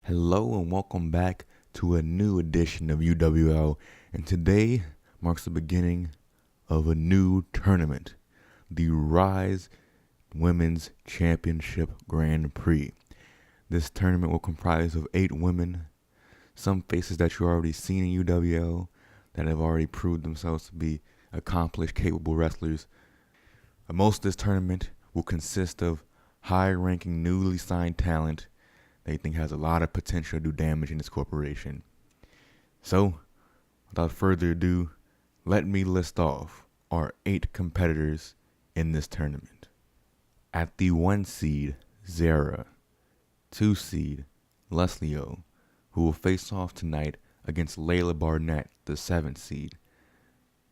Hello and welcome back to a new edition of UWL, and today marks the beginning of a new tournament, the Rise Women's Championship Grand Prix. This tournament will comprise of 8 women, some faces that you've already seen in UWL that have already proved themselves to be accomplished, capable wrestlers. Most of this tournament will consist of high-ranking, newly signed talent they think has a lot of potential to do damage in this corporation. So, without further ado, let me list off our 8 competitors in this tournament. At the 1 seed, Zara. 2 seed, Lustlio, who will face off tonight against Layla Barnett, the 7th seed.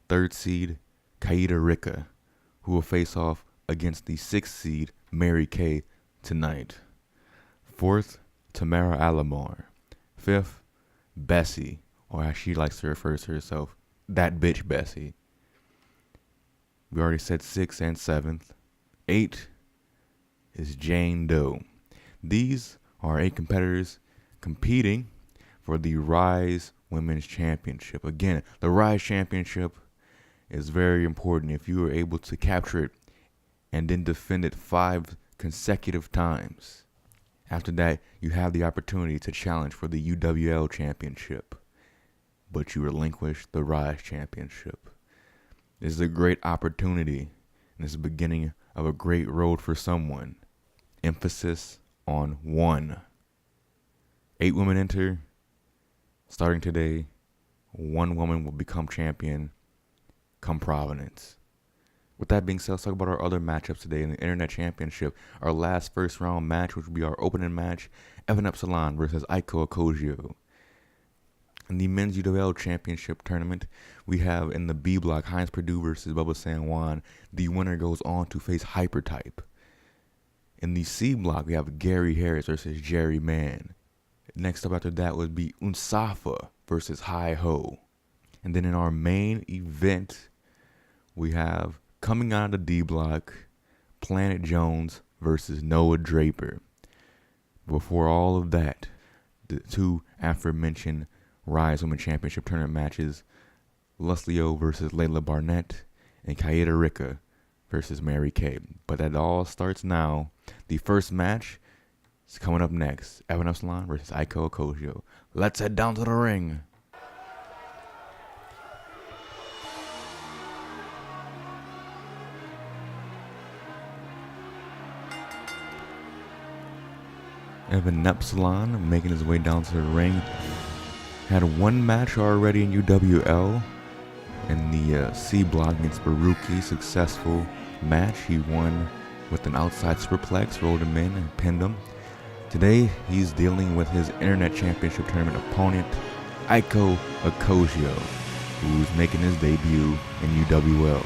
3rd seed, Kaida Rikka, who will face off against the 6th seed, Mary Kay, tonight. 4th, Tamara Alomar. 5th, Bessie, or as she likes to refer to herself, that bitch Bessie. We already said 6th and 7th. 8 is Jane Doe. These are 8 competitors competing for the Rise Women's Championship. Again, the Rise Championship is very important. If you are able to capture it and then defend it 5 consecutive times, after that, you have the opportunity to challenge for the UWL Championship, but you relinquish the Rise Championship. This is a great opportunity, and it's the beginning of a great road for someone. Emphasis on 1. 8 women enter. Starting today, 1 woman will become champion come Providence. With that being said, let's talk about our other matchups today in the Internet Championship. Our last first round match, which will be our opening match, Epsilon versus Eiko Occosio. In the Men's UWL Championship Tournament, we have in the B block, Hines Purdue versus Bubba Juan. The winner goes on to face Hypertype. In the C block, we have Gary Harris versus Jerry Mann. Next up after that would be Unsafe versus Hi Ho. And then in our main event, we have, coming out of the D block, Planet Jones versus Noah Draper. Before all of that, the 2 aforementioned Rise Women Championship Tournament matches, Lustlio versus Layla Barnett, and Kaida Rikka versus Mary Kay. But that all starts now. The first match is coming up next. Epsilon versus Eiko Occosio. Let's head down to the ring. Epsilon making his way down to the ring. Had 1 match already in UWL in the C block against Baruki. Successful match. He won with an outside superplex, rolled him in and pinned him. Today he's dealing with his Internet Championship Tournament opponent, Eiko Occosio, who's making his debut in UWL.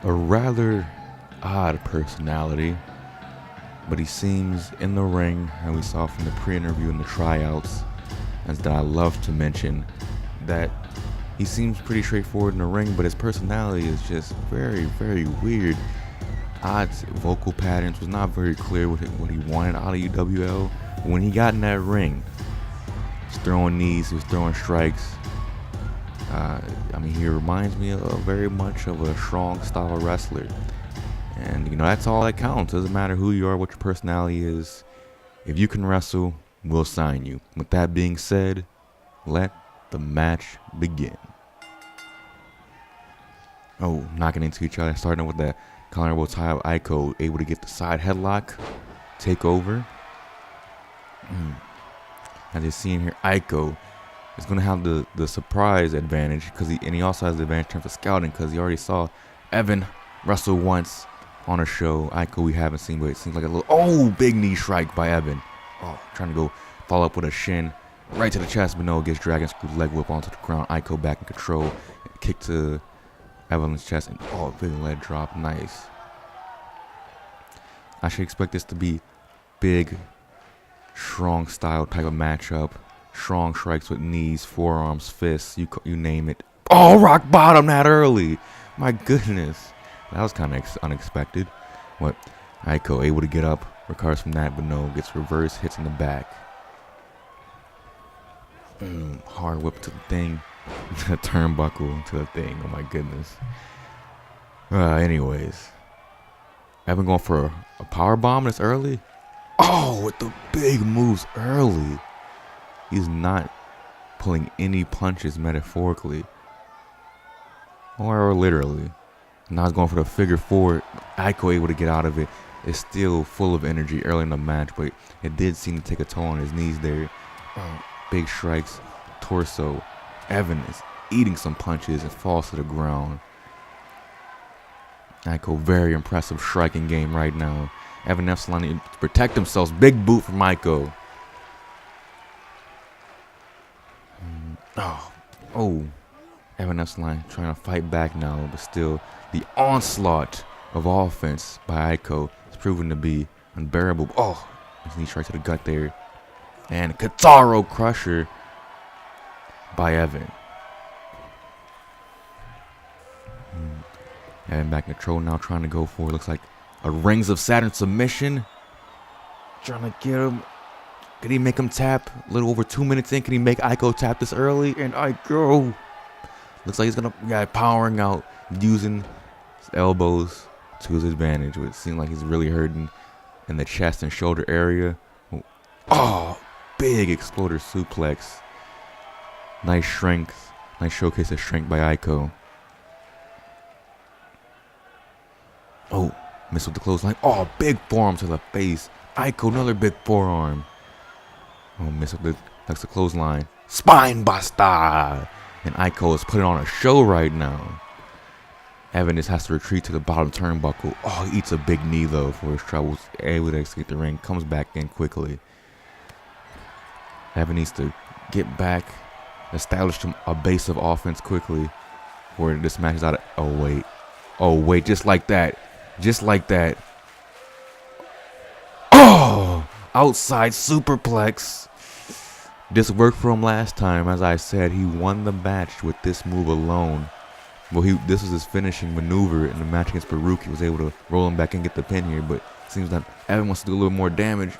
A rather odd personality, but he seems in the ring, and we saw from the pre-interview and the tryouts, as that I love to mention, that he seems pretty straightforward in the ring, but his personality is just very, very weird. Odd vocal patterns, was not very clear what he wanted out of UWL. When he got in that ring, he was throwing knees, he was throwing strikes. He reminds me of very much of a strong style wrestler. And, that's all that counts. Doesn't matter who you are, what your personality is. If you can wrestle, we'll sign you. With that being said, let the match begin. Oh, knocking into each other. Starting with that collarbone tie of Eiko, able to get the side headlock, take over. As you're seeing here, Eiko is going to have the surprise advantage, because he also has the advantage in terms of scouting, because he already saw Evan wrestle once on a show. Eiko we haven't seen, but it seems like a little big knee strike by Evan. Trying to go follow up with a shin. Right to the chest, but no, gets Dragon Screw's leg whip onto the ground. Eiko back in control. Kick to Evelyn's chest, and big leg drop. Nice. I should expect this to be big, strong style type of matchup. Strong strikes with knees, forearms, fists, you name it. Oh, rock bottom that early. My goodness. That was kind of unexpected. What? Eiko able to get up, recovers from that, but no, gets reverse, hits in the back. Hard whip to the thing. Turnbuckle to the thing. Oh my goodness. Anyways. Evan going for a power bomb this early. Oh, with the big moves early. He's not pulling any punches metaphorically. Or literally. Now he's going for the figure four. Eiko able to get out of it. It's still full of energy early in the match, but it did seem to take a toll on his knees there. Big strikes, torso. Evan is eating some punches and falls to the ground. Eiko, very impressive striking game right now. Evan Epsilon needs to protect themselves. Big boot from Eiko. Evan Epsilon trying to fight back now, but still the onslaught of offense by Eiko is proven to be unbearable. His knee straight to the gut there. And Kataro Crusher by Evan. Evan back in control now, trying to go for, looks like a Rings of Saturn submission. Trying to get him. Can he make him tap? A little over 2 minutes in. Can he make Eiko tap this early? And Eiko looks like he's going to, powering out, using his elbows to his advantage. It seems like he's really hurting in the chest and shoulder area. Big exploder suplex. Nice strength. Nice showcase of strength by Eiko. Missed with the clothesline. Big forearm to the face. Eiko, another big forearm. Missed with the clothesline. Spine buster. And Eiko is putting on a show right now. Evan just has to retreat to the bottom turnbuckle. He eats a big knee though for his troubles. Able to escape the ring. Comes back in quickly. Evan needs to get back, establish a base of offense quickly, where this match is out of. Oh wait, just like that. Outside superplex. This worked for him last time. As I said, he won the match with this move alone. Well, this was his finishing maneuver in the match against Prue. He was able to roll him back and get the pin here, but it seems that Evan wants to do a little more damage.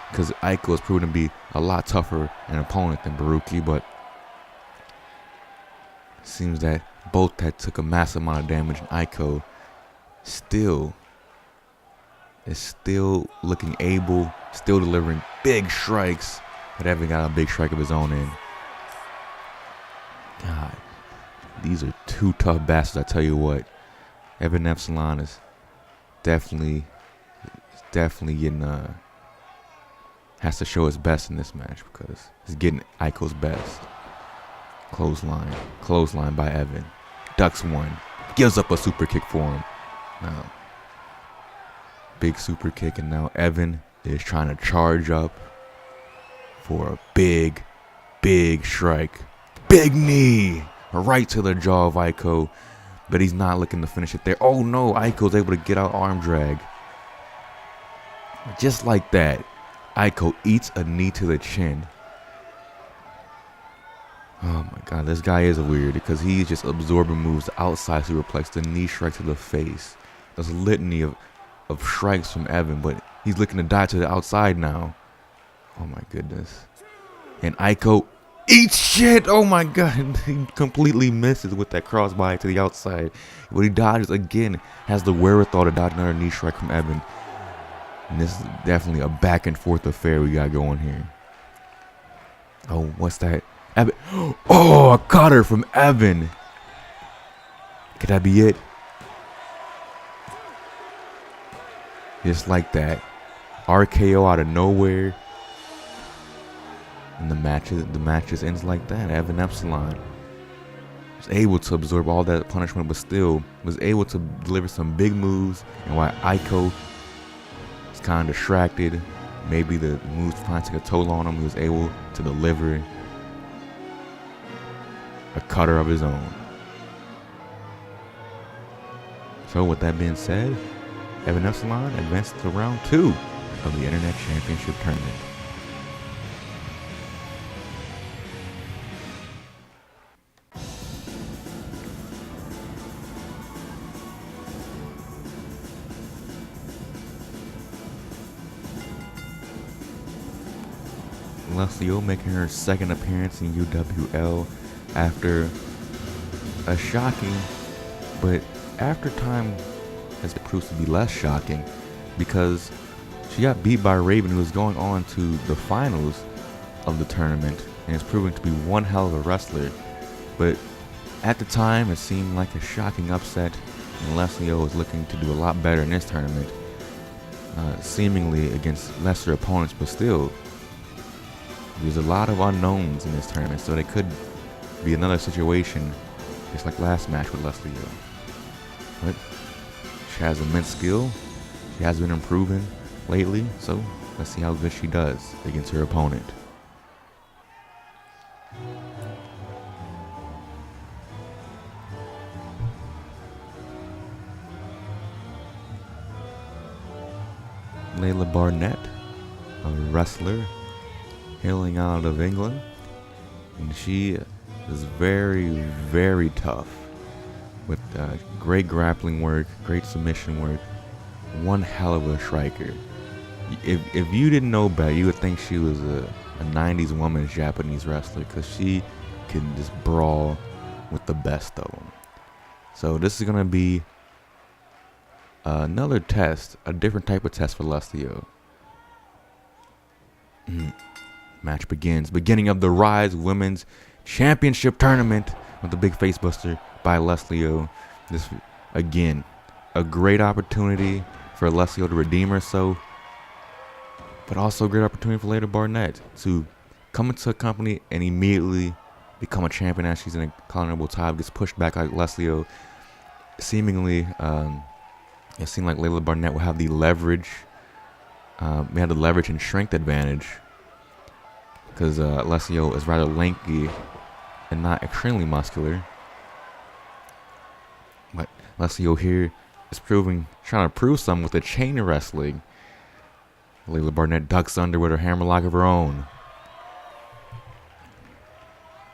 Because Eiko has proven to be a lot tougher an opponent than Baruki, but it seems that both had took a massive amount of damage, and Eiko is still looking able, still delivering big strikes, but Evan got a big strike of his own in. God, these are two tough bastards, I tell you what. Evan Epsilon is definitely getting has to show his best in this match because he's getting Eiko's best. Clothesline by Evan. Ducks one. Gives up a super kick for him. Now, big super kick, and now Evan is trying to charge up for a big strike. Big knee right to the jaw of Eiko, but he's not looking to finish it there. Oh no, Eiko's able to get out arm drag. Just like that, Eiko eats a knee to the chin. Oh my god, this guy is weird because he's just absorbing moves outside superplex, the knee strike to the face. There's a litany of strikes from Evan, but he's looking to die to the outside now. Oh my goodness. And Eiko eats shit. Oh my god. He completely misses with that crossbody to the outside. But he dodges again. Has the wherewithal to dodge another knee strike from Evan. And this is definitely a back and forth affair we got going here. Oh, what's that? Evan. Oh, a cutter from Evan. Could that be it? Just like that. RKO out of nowhere. And the matches ends like that. Evan Epsilon was able to absorb all that punishment, but still was able to deliver some big moves. And while Eiko is kind of distracted, maybe the moves finally took a toll on him. He was able to deliver a cutter of his own. So with that being said, Epsilon advanced to round 2 of the Internet Championship Tournament. Lustlio making her second appearance in UWL after a shocking, but after time has proved to be less shocking, because she got beat by Raven, who was going on to the finals of the tournament and is proving to be one hell of a wrestler. But at the time, it seemed like a shocking upset, and Lustlio was looking to do a lot better in this tournament, seemingly against lesser opponents, but still, there's a lot of unknowns in this tournament, so they could be another situation just like last match with Lustlio. But she has immense skill. She has been improving lately, so let's see how good she does against her opponent. Layla Barnett, a wrestler hailing out of England, and she is very, very tough with great grappling work, great submission work, one hell of a striker. If you didn't know better, you would think she was a 90s woman's Japanese wrestler, because she can just brawl with the best of them. So this is going to be another test, a different type of test for Lustlio. Match begins. Beginning of the Rise Women's Championship Tournament with the big facebuster by Lustlio. This, again, a great opportunity for Lustlio to redeem herself, but also a great opportunity for Layla Barnett to come into a company and immediately become a champion as she's in a colonable tie. Gets pushed back like Lustlio. Seemingly, it seemed like Layla Barnett will have the leverage. We had the leverage and strength advantage, because Lustlio is rather lanky and not extremely muscular. But Lustlio here is trying to prove something with the chain wrestling. Layla Barnett ducks under with her hammerlock of her own.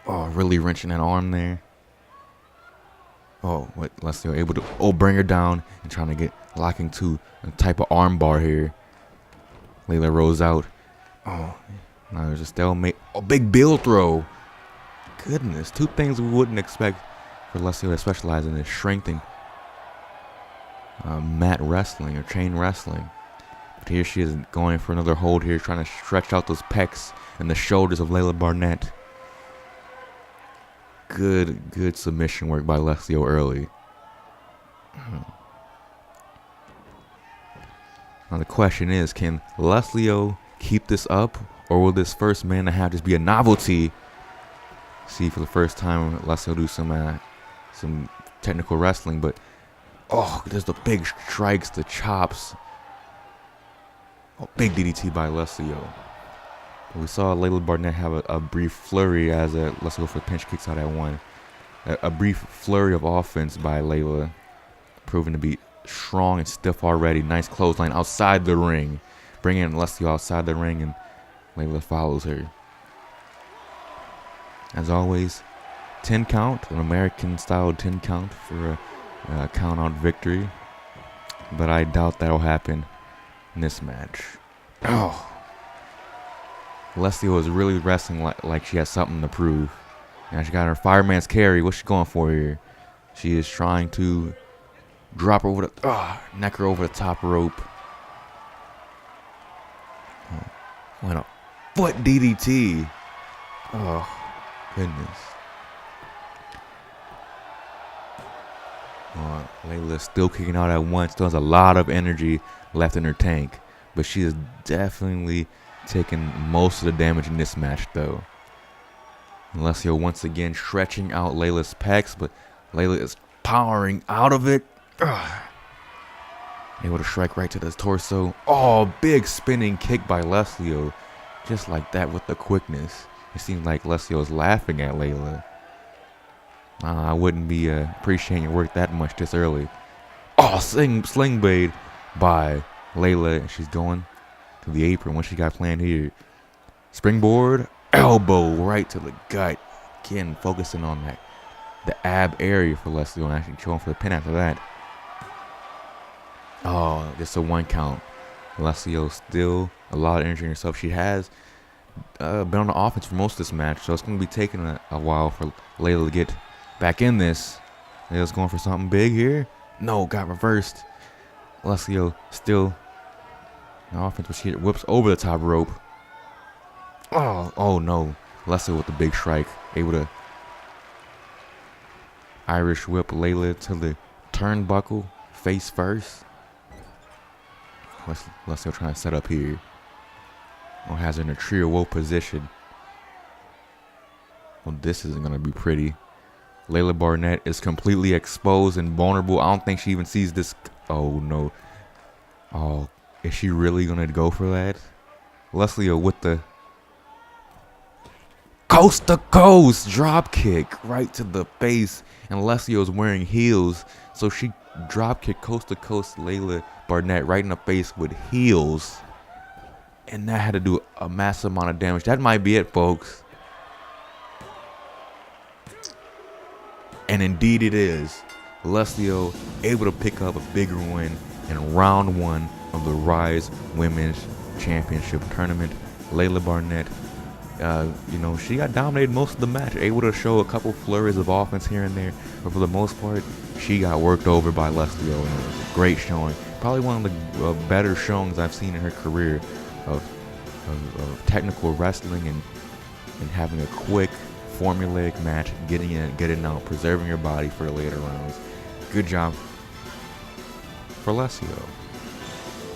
Oh, really wrenching that arm there. Oh, what Lustlio able to bring her down and trying to get locking to a type of arm bar here. Layla rolls out. Oh, now there's a stalemate. Oh, big bill throw. Goodness, two things we wouldn't expect for Lustlio to specialize in is strength and mat wrestling or chain wrestling. But here she is going for another hold here, trying to stretch out those pecs and the shoulders of Layla Barnett. Good submission work by Lustlio early. Now the question is, can Lustlio keep this up, or will this first man to have just be a novelty? See, for the first time, Lustlio do some technical wrestling, but oh, there's the big strikes, the chops. Oh, big DDT by Lustlio. We saw Layla Barnett have a brief flurry as Lustlio for pinch kicks out at one. A brief flurry of offense by Layla, proving to be strong and stiff already. Nice clothesline outside the ring, bringing Lustlio outside the ring, and Layla follows her. As always, 10 count, an American-style 10 count for a count-out victory. But I doubt that'll happen in this match. Oh. Lustlio is really wrestling like she has something to prove. Now she got her fireman's carry. What's she going for here? She is trying to drop her over neck her over the top rope. Oh, what a foot DDT. Oh, goodness. Layla's still kicking out at one. Still has a lot of energy left in her tank. But she is definitely taking most of the damage in this match, though. Lustlio once again stretching out Layla's pecs, but Layla is powering out of it. Able to strike right to the torso. Oh, big spinning kick by Lustlio. Just like that with the quickness. It seems like Lustlio is laughing at Layla. I wouldn't be appreciating your work that much this early. Oh, sling blade by Layla. She's going to the apron. What she got planned here? Springboard. Elbow right to the gut. Again, focusing on that. The ab area for Lustlio and actually going for the pin after that. Oh, just a 1 count. Lustlio still a lot of energy in herself. She has been on the offense for most of this match, so it's going to be taking a while for Layla to get back in this. Layla's going for something big here. No, got reversed. Lustlio still in the offense, but she whips over the top rope. Oh no. Lustlio with the big strike. Able to Irish whip Layla to the turnbuckle, face first. Lustlio trying to set up here. Or has her in a trio woe position. Well, this isn't going to be pretty. Layla Barnett is completely exposed and vulnerable. I don't think she even sees this. Oh, no. Oh, is she really going to go for that? Lustlio with the coast to coast drop kick right to the face. And Lustlio is wearing heels. So she drop kick coast to coast Layla Barnett right in the face with heels. And that had to do a massive amount of damage. That might be it, folks. And indeed it is. Lustlio able to pick up a bigger win in round 1 of the Rise Women's Championship Tournament. Layla Barnett, she got dominated most of the match. Able to show a couple flurries of offense here and there. But for the most part, she got worked over by Lustlio. And it was a great showing. Probably one of the better showings I've seen in her career of technical wrestling and having a quick, formulaic match, getting in, getting out, preserving your body for the later rounds. Good job for Lustlio.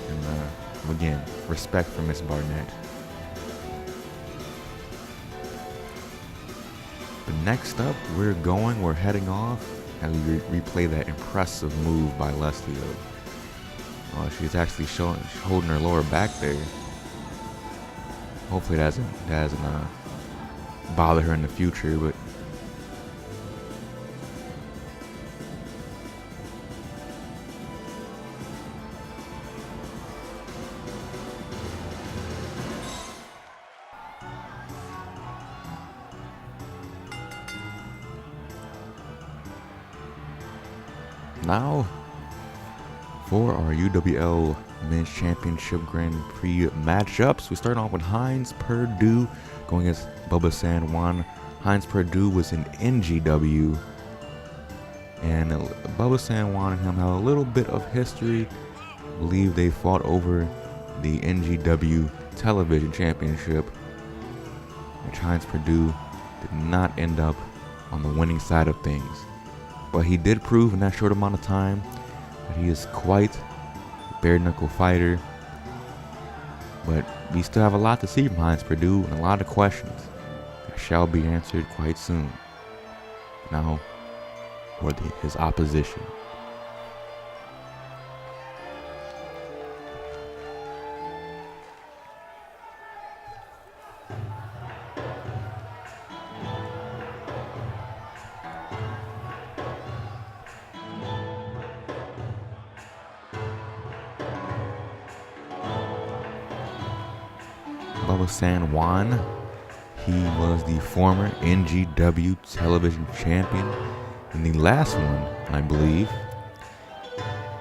And again, respect for Miss Barnett. But next up, we're heading off, and we replay that impressive move by Lustlio. She's actually holding her lower back there. Hopefully that doesn't bother her in the future, but now for our UWL Men's Championship Grand Prix matchups. We start off with Hines Purdue going against Bubba San Juan. Hines Purdue was in NGW, and Bubba San Juan and him have a little bit of history. I believe they fought over the NGW Television Championship, which Hines Purdue did not end up on the winning side of things. But he did prove in that short amount of time that he is quite a bare-knuckle fighter. But we still have a lot to see from Hines Purdue and a lot of questions that shall be answered quite soon. Now, for his opposition. Bubba San Juan, he was the former NGW television champion in the last one, I believe.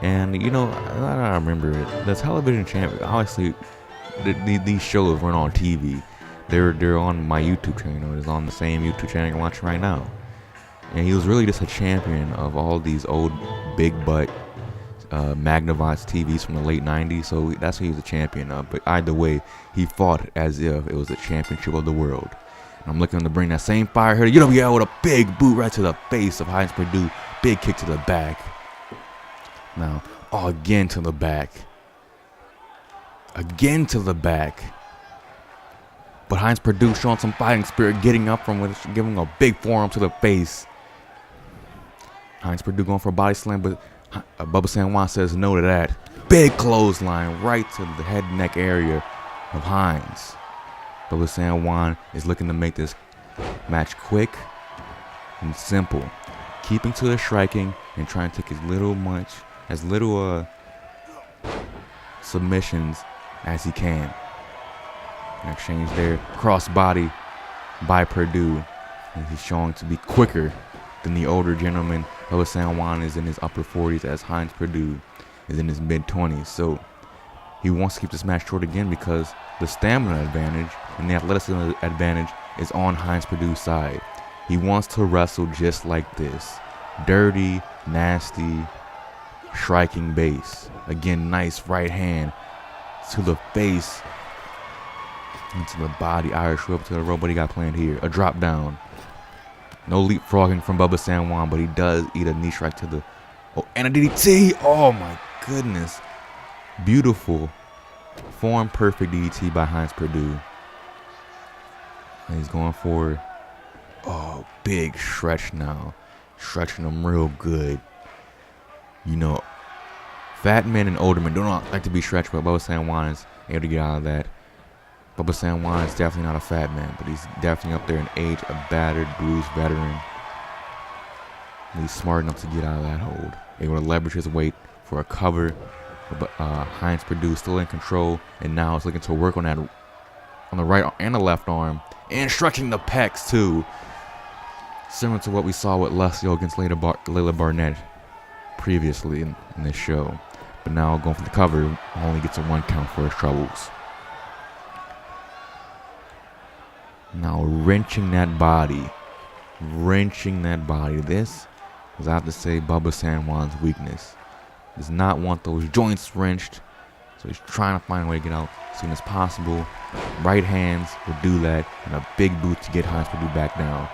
And I remember it. The television champion, obviously, these shows weren't on TV. They're on my YouTube channel. It's on the same YouTube channel you're watching right now. And he was really just a champion of all these old big butt Magnavox TVs from the late 90s, so that's what he was a champion of. But either way, he fought as if it was a championship of the world. And I'm looking to bring that same fire here to UWL with a big boot right to the face of Hines Purdue. Big kick to the back. Now, again to the back. Again to the back. But Hines Purdue showing some fighting spirit, getting up from it, giving a big forearm to the face. Hines Purdue going for a body slam, but Bubba San Juan says no to that. big clothesline right to the head and neck area of Hines. Bubba San Juan is looking to make this match quick and simple, keeping to the striking and trying to take as little submissions as he can. An exchange there, crossbody by Purdue, and he's showing to be quicker than the older gentleman. Bubba San Juan is in his upper 40s as Hines Purdue is in his mid 20s. So he wants to keep this match short again because the stamina advantage and the athleticism advantage is on Hines Purdue's side. He wants to wrestle just like this. Dirty, nasty, striking base. Again, nice right hand to the face, into the body, Irish whip to the rope. What he got planned here? A drop down. No leapfrogging from Bubba San Juan, but he does eat a knee strike to the... Oh, and a DDT! Oh my goodness. Beautiful. Form perfect DDT by Hines Purdue. And he's going for... Oh, big stretch now. Stretching him real good. You know, fat men and older men do not like to be stretched, but Bubba San Juan is able to get out of that. Bubba San Juan is definitely not a fat man, but he's definitely up there in age, a battered, bruised veteran. And he's smart enough to get out of that hold. Able to leverage his weight for a cover. But Hines Purdue still in control, and now is looking to work on that on the right and the left arm, and stretching the pecs too. Similar to what we saw with Lustlio against Layla Barnett previously in this show. But now going for the cover, only gets a 1 count for his troubles. Now wrenching that body. This is, I have to say, Bubba San Juan's weakness. Does not want those joints wrenched, so he's trying to find a way to get out as soon as possible. Right hands will do that, and a big boot to get Hines Purdue back down.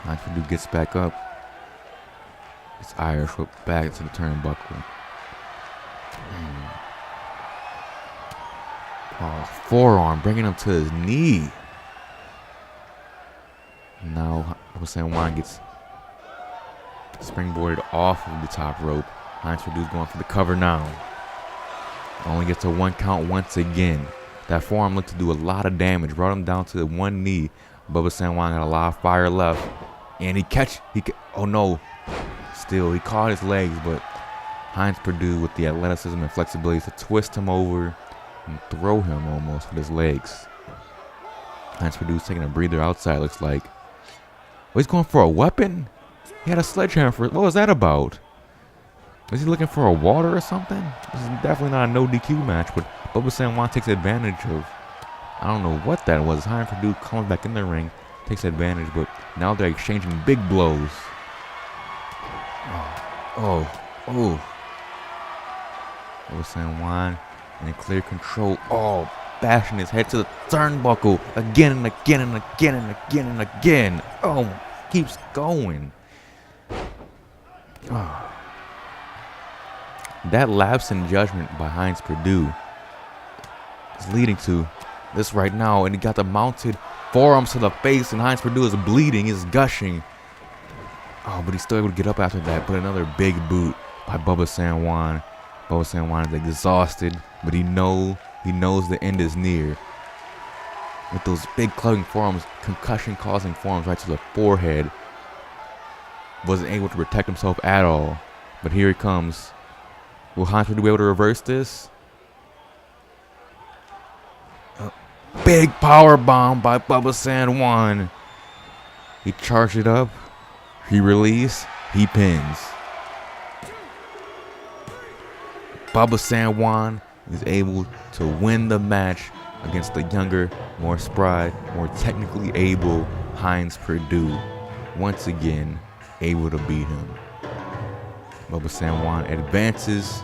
Hines Purdue gets back up. It's Irish whip back to the turnbuckle. Oh, forearm, bringing him to his knee. Now, San Juan gets springboarded off of the top rope. Hines Purdue's going for the cover now. Only gets a 1 count once again. That forearm looked to do a lot of damage. Brought him down to the one knee. Bubba San Juan had a lot of fire left. And oh no. Still, he caught his legs, but Hines Purdue with the athleticism and flexibility to twist him over and throw him almost with his legs. Hines Purdue's taking a breather outside, looks like. Oh, he's going for a weapon? He had a sledgehammer for it. What was that about? Was he looking for a water or something? This is definitely not a no DQ match, but Bubba San Juan takes advantage of, I don't know what that was. Hines Purdue comes back in the ring, takes advantage, but now they're exchanging big blows. Oh. Bubba San Juan in clear control. Oh, bashing his head to the turnbuckle again and again and again and again and again. Oh, keeps going. Oh. That lapse in judgment by Hines Purdue is leading to this right now, and he got the mounted forearms to the face, and Hines Purdue is bleeding, is gushing. Oh, but he's still able to get up after that. But another big boot by Bubba San Juan. Bubba San Juan is exhausted, but he knows the end is near. With those big clubbing forearms, concussion-causing forearms right to the forehead. Wasn't able to protect himself at all. But here he comes. Will Hines Purdue be able to reverse this? Big power bomb by Bubba San Juan. He charged it up. He released. He pins. Bubba San Juan is able to win the match against the younger, more spry, more technically able Hines Purdue. Once again, able to beat him. Bubba San Juan advances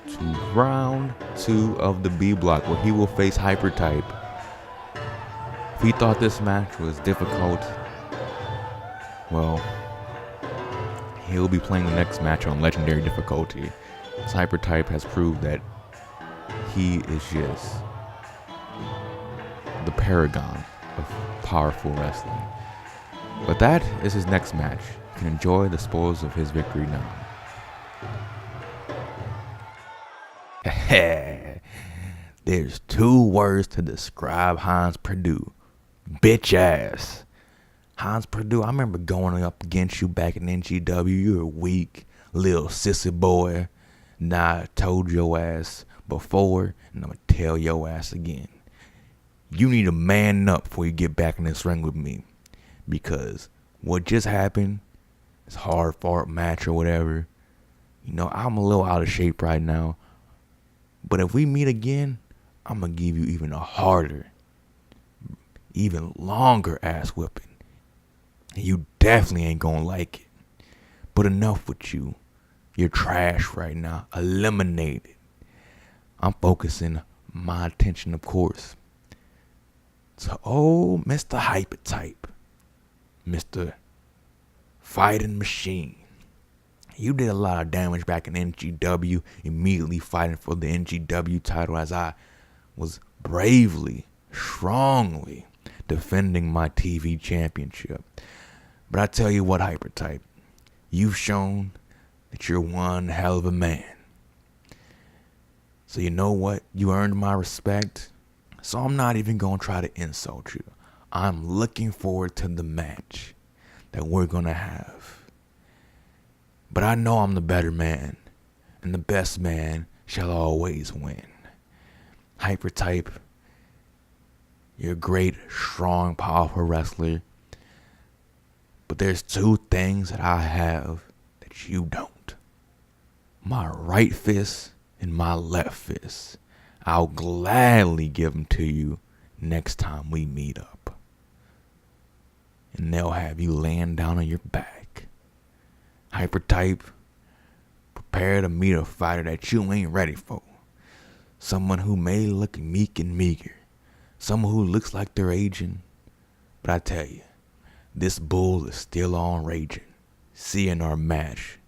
to round 2 of the B block, where he will face Hypertype. If he thought this match was difficult, well, he'll be playing the next match on Legendary difficulty. Hypertype has proved that he is just the paragon of powerful wrestling. But that is his next match. You can enjoy the spoils of his victory now. There's two words to describe Hines Purdue. Bitch ass. Hines Purdue, I remember going up against you back in NGW. You were weak, little sissy boy. Nah, I told your ass before, and I'm going to tell your ass again. You need to man up before you get back in this ring with me. Because what just happened, it's hard fought match or whatever. You know, I'm a little out of shape right now. But if we meet again, I'm going to give you even a harder, even longer ass whipping. You definitely ain't gonna like it. But enough with you. You're trash right now. Eliminated. I'm focusing my attention, of course, to Mr. Hyper Type. Mr. Fighting Machine. You did a lot of damage back in NGW, immediately fighting for the NGW title as I was bravely, strongly defending my TV championship. But I tell you what, Hypertype, you've shown that you're one hell of a man. So you know what? You earned my respect. So I'm not even going to try to insult you. I'm looking forward to the match that we're going to have. But I know I'm the better man, and the best man shall always win. Hypertype, you're a great, strong, powerful wrestler. But there's two things that I have that you don't. My right fist and my left fist. I'll gladly give them to you next time we meet up. And they'll have you laying down on your back. Hypertype, prepare to meet a fighter that you ain't ready for. Someone who may look meek and meager. Someone who looks like they're aging. But I tell you, this bull is still on raging. See you in our match.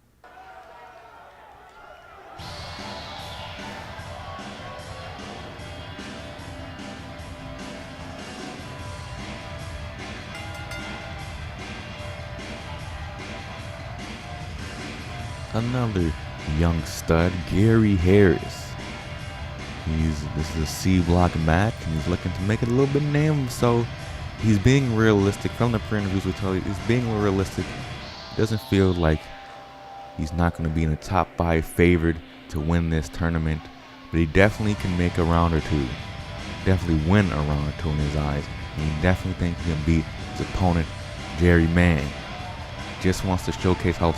Another young stud, Gary Harris. This is a C block match, and he's looking to make it a little bit name. So he's being realistic. From the pre-interviews, we tell you he's being realistic. Doesn't feel like he's not going to be in the top 5 favored to win this tournament, but he definitely can make a round or two. Definitely win a round or two in his eyes, and he definitely thinks he can beat his opponent, Jerry Mann. Just wants to showcase how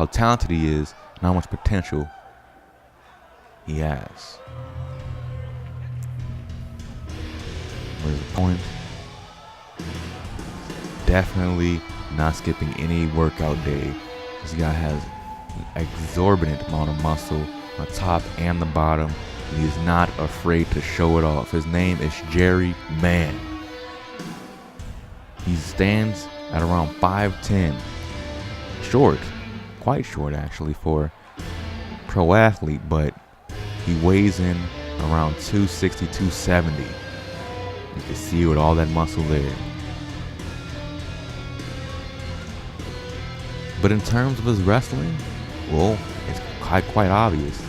talented he is and how much potential he has. What is the point? Definitely not skipping any workout day. This guy has an exorbitant amount of muscle on the top and the bottom. He is not afraid to show it off. His name is Jerry Mann. He stands at around 5'10". Short. Quite short actually for a pro athlete, but he weighs in around 260, 270. You can see with all that muscle there. But in terms of his wrestling, well, it's quite obvious.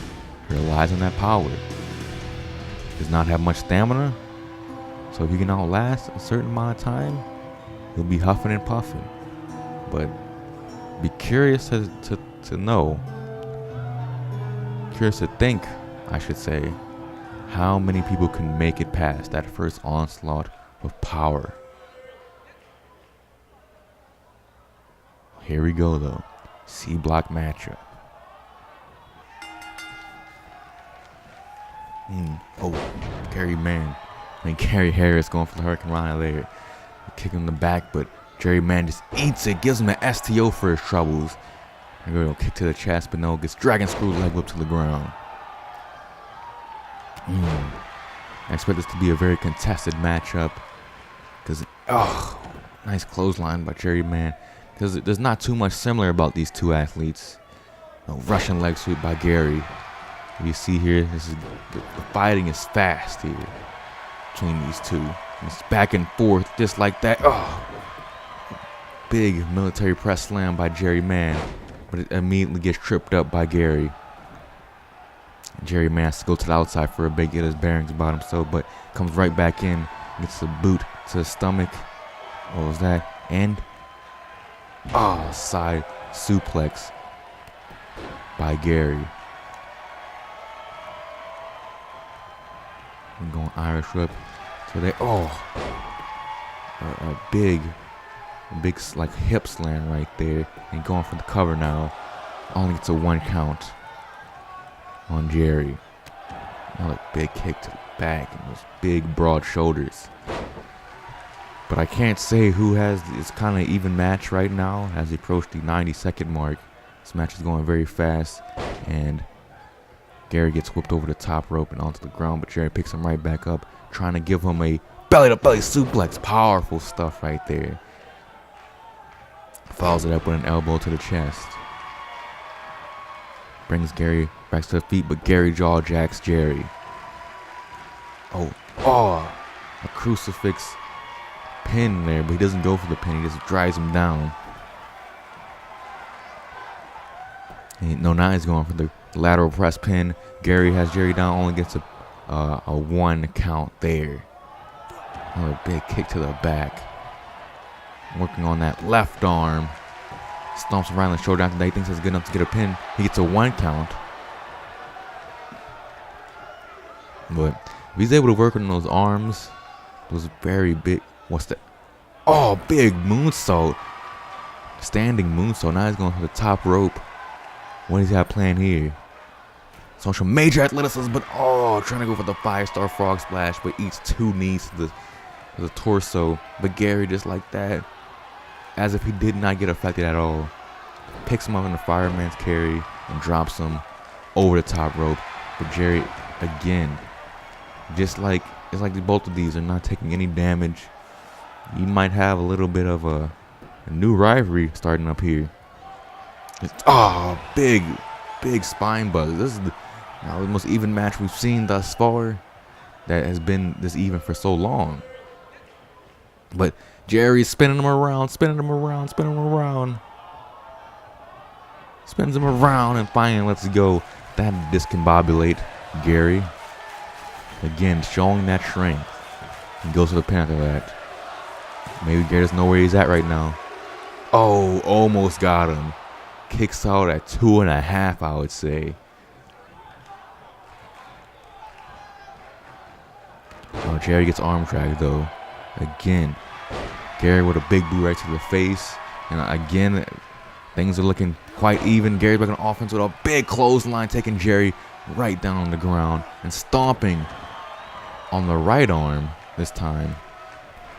He relies on that power. Does not have much stamina, so if he can outlast a certain amount of time, he'll be huffing and puffing. But be curious to know, curious to think, I should say, how many people can make it past that first onslaught of power. Here we go though, C block matchup. Gary Harris going for the Hurricane Rana there. Kick him in the back, but Jerry Mann just eats it, gives him an STO for his troubles. And go kick to the chest, but no, gets dragon screw leg whip to the ground. I expect this to be a very contested matchup. Because, nice clothesline by Jerry Mann. Because there's not too much similar about these two athletes. Russian leg sweep by Gary. You see here, the fighting is fast here between these two. It's back and forth just like that. Big military press slam by Jerry Mann, but it immediately gets tripped up by Gary. Jerry has to go to the outside for a bit, get his bearings about himself, but comes right back in, gets a boot to the stomach. What was that? And side suplex by Gary. I'm going Irish whip. So they a big like hip slam right there, and going for the cover now. Only gets a 1 count on Jerry. Another big kick to the back and those big broad shoulders. But I can't say who has. It's kind of even match right now as we approach the 90-second mark. This match is going very fast, and Gary gets whipped over the top rope and onto the ground, but Jerry picks him right back up, trying to give him a belly-to-belly suplex. Powerful stuff right there. Follows it up with an elbow to the chest. Brings Gary back to the feet, but Gary jaw jacks Jerry. A crucifix pin there, but he doesn't go for the pin. He just drives him down. Now he's going for the lateral press pin. Gary has Jerry down, only gets a 1 count there. Another big kick to the back. Working on that left arm. Stomps around the shoulder after that. He thinks it's good enough to get a pin. He gets a 1 count. But if he's able to work on those arms, those very big. What's that? Big moonsault. Standing moonsault. Now he's going for the top rope. What does he have planned here? Social major athleticism, but trying to go for the 5-star frog splash, but eats 2 knees to the torso. But Gary, just like that, as if he did not get affected at all, picks him up in the fireman's carry and drops him over the top rope. But Jerry, again, it's like both of these are not taking any damage. You might have a little bit of a new rivalry starting up here. Big spine buzz. This is the most even match we've seen thus far. That has been this even for so long. But Jerry's spinning him around, spins him around, and finally lets go. That had to discombobulate Gary. Again, showing that strength. He goes to the pin after that. Maybe Gary doesn't know where he's at right now. Almost got him. Kicks out at 2.5, I would say. Jerry gets arm dragged though. Again, Gary with a big boot right to the face. And again, things are looking quite even. Gary's back on offense with a big clothesline, taking Jerry right down on the ground and stomping on the right arm this time.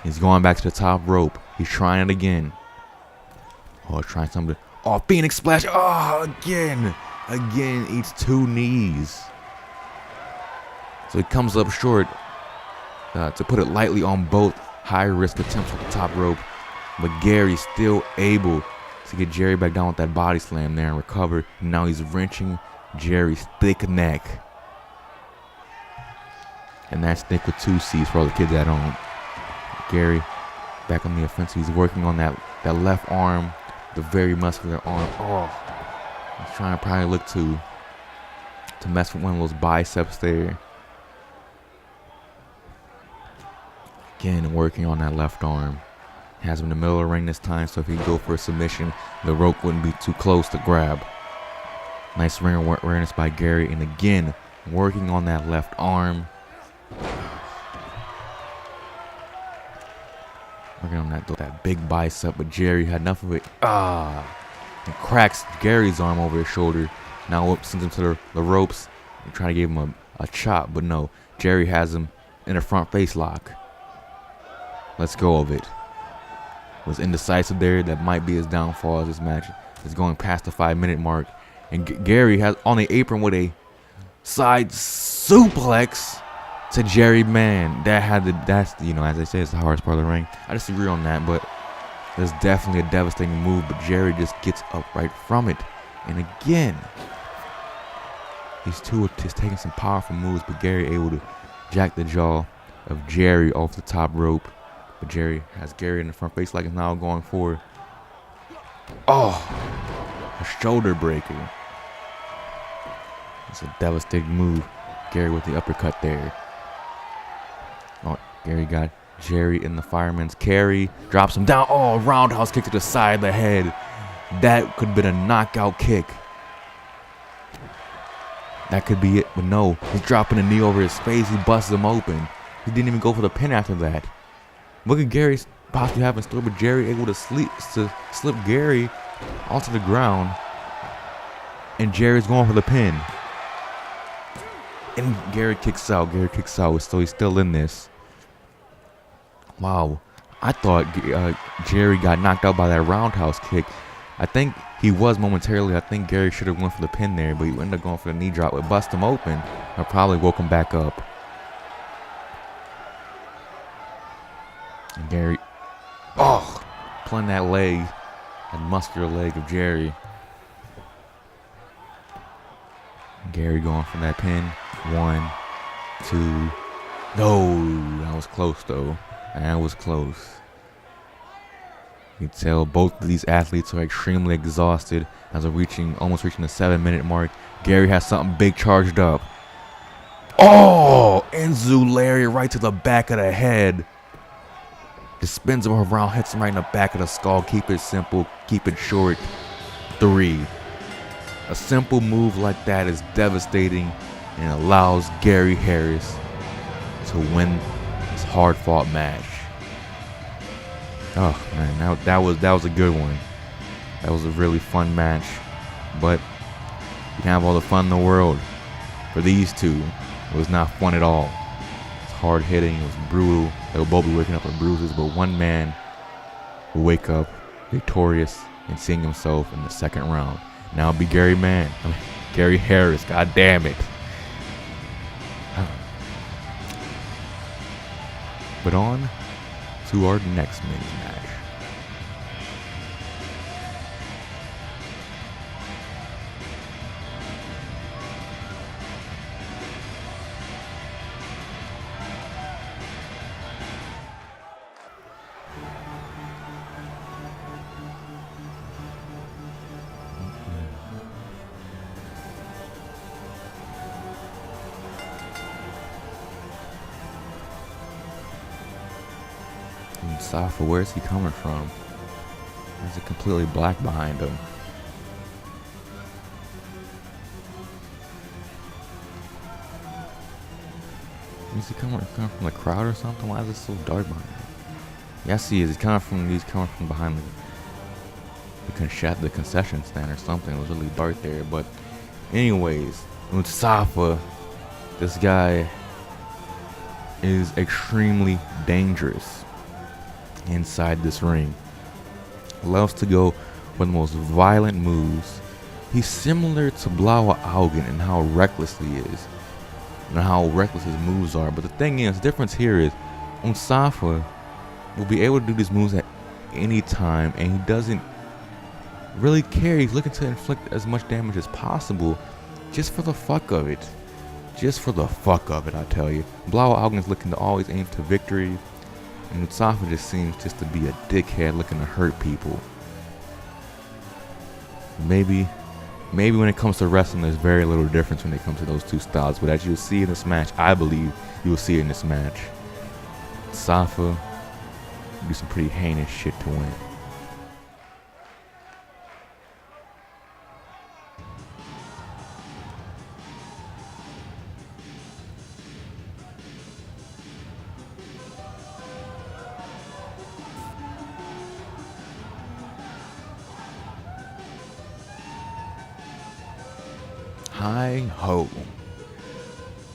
He's going back to the top rope. He's trying it again. Trying something. Phoenix splash. Again eats 2 knees. So he comes up short, to put it lightly, on both high-risk attempts with the top rope. But Gary's still able to get Jerry back down with that body slam there and recover. And now he's wrenching Jerry's thick neck. And that's thick with 2 C's for all the kids at home. Gary back on the offensive. He's working on that left arm, the very muscular arm. He's trying to probably look to mess with one of those biceps there. Again, working on that left arm. Has him in the middle of the ring this time, so if he go for a submission, the rope wouldn't be too close to grab. Nice ring awareness by Gary, and again, working on that left arm. Working on that big bicep, but Jerry had enough of it. And cracks Gary's arm over his shoulder. Now sends him to the ropes and trying to give him a chop, but no. Jerry has him in a front face lock. Let's go of it. Was indecisive there. That might be his downfall as this match is going past the 5-minute mark. And Gary has on the apron with a side suplex to Jerry Mann. That's as they say, it's the hardest part of the ring. I disagree on that, but it's definitely a devastating move. But Jerry just gets up right from it. And again, these two are just taking some powerful moves, but Gary able to jack the jaw of Jerry off the top rope. But Jerry has Gary in the front face like it's now going for a shoulder breaker. It's a devastating move. Gary with the uppercut there. Oh, Gary got Jerry in the fireman's carry. Drops him down. Oh, roundhouse kick to the side of the head. That could have been a knockout kick. That could be it, but no. He's dropping a knee over his face. He busts him open. He didn't even go for the pin after that. Look at Gary possibly having story, but Jerry able to slip Gary onto the ground. And Jerry's going for the pin. And Gary kicks out. So he's still in this. Wow. I thought Jerry got knocked out by that roundhouse kick. I think he was momentarily. I think Gary should have went for the pin there, but he ended up going for the knee drop. It bust him open. I probably woke him back up. And Gary, pulling that leg, that muscular leg of Jerry. Gary going for that pin. 1, 2. No, that was close though. That was close. You can tell both of these athletes are extremely exhausted as they're almost reaching the 7-minute mark. Gary has something big charged up. Oh, Enzu lariat right to the back of the head. Just spins him around, hits him right in the back of the skull. Keep it simple, keep it short. 3. A simple move like that is devastating and allows Gary Harris to win this hard-fought match. Oh man, that was a good one. That was a really fun match, but you can have all the fun in the world. For these two, it was not fun at all. It's hard hitting, it was brutal. They will both be waking up with bruises, but one man will wake up victorious and seeing himself in the second round. Now it'll be Gary Harris. God damn it. But on to our next men's match. Safa, where's he coming from? There's a completely black behind him. Is he coming from the crowd or something? Why is it so dark behind him? Yes, he is. He's coming from behind the concession stand or something. It was really dark there. But anyways, Safa, this guy is extremely dangerous inside this ring. Loves to go for the most violent moves. He's similar to Blaua Augen in how reckless he is and how reckless his moves are. But the thing is, the difference here is Unsafa will be able to do these moves at any time, and he doesn't really care. He's looking to inflict as much damage as possible just for the fuck of it. Just for the fuck of it, I tell you. Blaua Augen is looking to always aim to victory, and Unsafa just seems just to be a dickhead looking to hurt people. Maybe when it comes to wrestling, there's very little difference when it comes to those two styles. But as you'll see in this match, I believe you will see it in this match. Safa do some pretty heinous shit to win. Hi ho.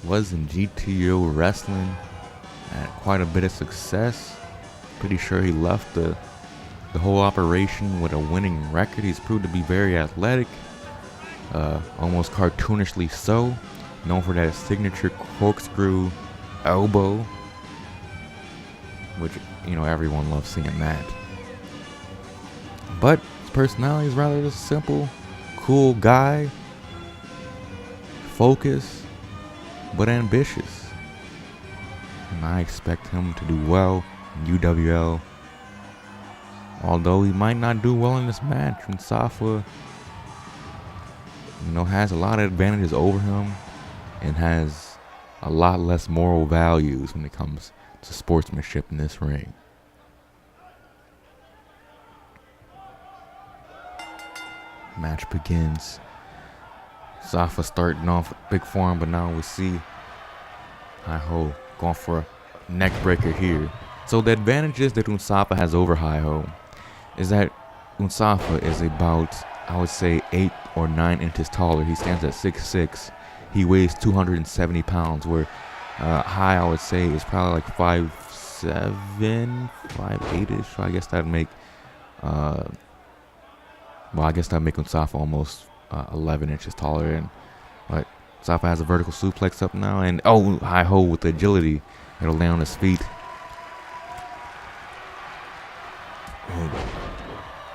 Was in GTO wrestling, had quite a bit of success. Pretty sure he left the whole operation with a winning record. He's proved to be very athletic, almost cartoonishly so. Known for that signature corkscrew elbow, which, you know, everyone loves seeing that. But his personality is rather just simple, cool guy. Focused, but ambitious. And I expect him to do well in UWL. Although he might not do well in this match, and Safa has a lot of advantages over him and has a lot less moral values when it comes to sportsmanship in this ring. Match begins. Safa starting off with big form, but now we see Hi-Ho going for a neck breaker here. So the advantages that Unsafa has over Hi-Ho is that Unsafa is about, I would say, 8 or 9 inches taller. He stands at 6'6". He weighs 270 pounds, where Hi, I would say, is probably like 5'7", 5'8"-ish. So I guess that'd make, Unsafa almost 11 inches taller. But Safa has a vertical suplex up now, and Hi-Ho with the agility. It'll lay on his feet.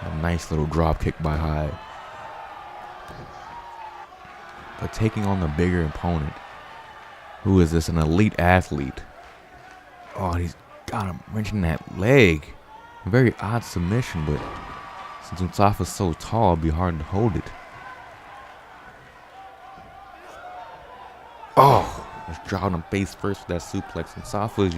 A nice little drop kick by Hi. But taking on the bigger opponent. Who is this? An elite athlete. Oh, he's got him wrenching that leg. A very odd submission, but since Unsafa's so tall, it'd be hard to hold it. Oh, just dropping him face first with that suplex. Unsafa is